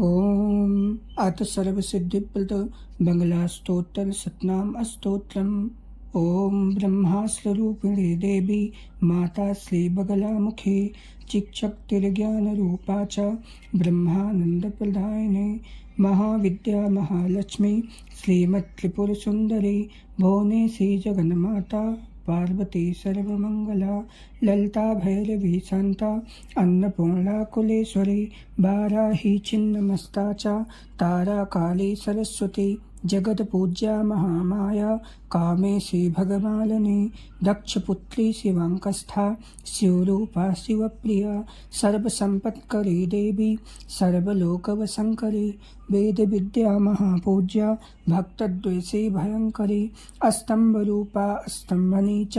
ओम अथ सर्वसिद्धिप्रद बंगला स्तोत्र सतनाम अस्तोत्रम। ओम ब्रह्मास्वरूपिणे देवी माता श्री बगलामुखी चिक्षक्तिर्ज्ञान रूपा च ब्रह्मानंदप्रदायिने महाविद्या महालक्ष्मी श्रीमत्त्रिपुरसुंदरी भुवनेशी जगन्माता पार्वती सर्वमंगला ललिता भैरवी शांता अन्नपूर्णा कुलेश्वरी बाराही छिन्नमस्ता च तारा काली सरस्वती जगत पूज्या महामाया कामेशी भगमालिनी दक्षपुत्री शिवांकस्था शिवरूपा शिवप्रिया सर्वसंपत्करी देवी सर्वलोकवशंकरी वेद विद्या महापूज्या भक्तद्वेषी भयंकरी अस्तंभरूपा स्तंभनी च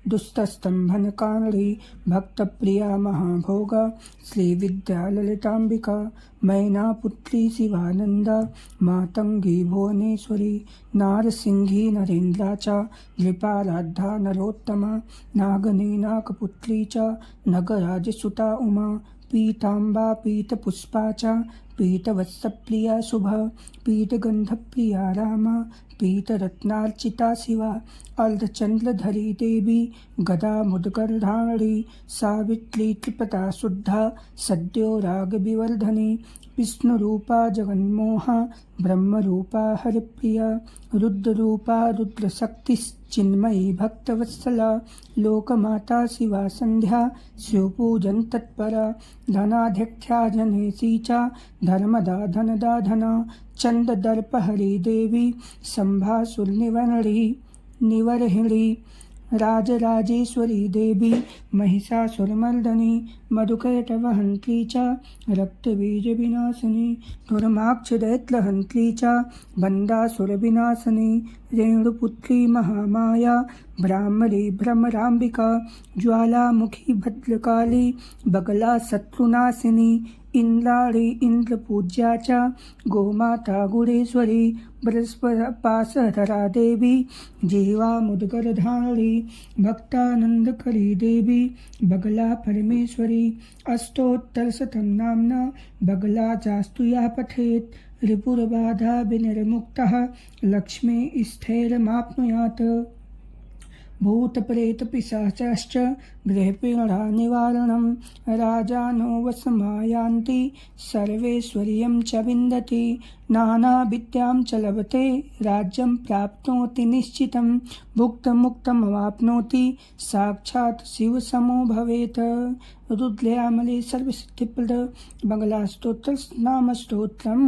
दुष्टस्तंभनकारिणी भक्तप्रिया महाभोगा श्रीविद्या ललितांबिका मैनापुत्री शिवानंदा मातंगी भुवनेश्वरी नारसिंही नरेन्द्रा च नृपाराध्या नरोत्तमा नागनी नागपुत्री च नगराजसुता उमा पीतांबा पीतपुष्पा च पीतवत्सप्रिया शुभा पीतगंधप्रिया रामा पीतरत्नार्चिता शिवा अर्धचंद्रधरी देवी गदा मुद्गरधारिणी सावित्री त्रिपता शुद्धा सद्यो रागविवर्धनी विष्णुरूपा जगन्मोहा ब्रह्मरूपा हरिप्रिया रुद्ररूपा रुद्रशक्तिश्चिन्मयी भक्तवत्सला लोकमाता शिवा संध्या शिवपूजन तत्परा धनाध्यक्षा जनेशी च धर्मदा धनदा धना चंददर्पहरी देवी संभासुर निवर्हिणी राजराजेश्वरी देवी महिषासुरमर्दनी मधुकैटवहन्त्री च रक्तबीजविनाशिनी दुर्माक्षदैत्यहन्त्री च बन्दासुरविनाशिनी रेणुपुत्री महामाया ब्राह्मरी भ्रमराम्बिका ज्वालामुखी भद्रकाली बगला शत्रुनाशिनी इंद्राणी इंद्रपूज्या च गोमाता गुणेश्वरी बृहस्पतिपाशधरा देवी जीवा मुद्गरधारिणी भक्तानंदकरी देवी बगला परमेश्वरी अष्टोत्तरशतं नाम्ना बगला चास्तु यः पठेत् रिपुरबाधा विनिर्मुक्तः लक्ष्मी स्थैर्यमाप्नुयात् भूतप्रेतपिशाचाश्च गृहपीडा निवारणं राजानो वशमायान्ति सर्वैश्वर्यं च विन्दति नानाविद्यां च लभते राज्यं प्राप्नोति निश्चितं भुक्तमुक्तमवाप्नोति साक्षात् शिवसमो भवेत्। रुद्रयामले सर्वसिद्धिप्रद बंगला स्तोत्र नाम स्तोत्रम्।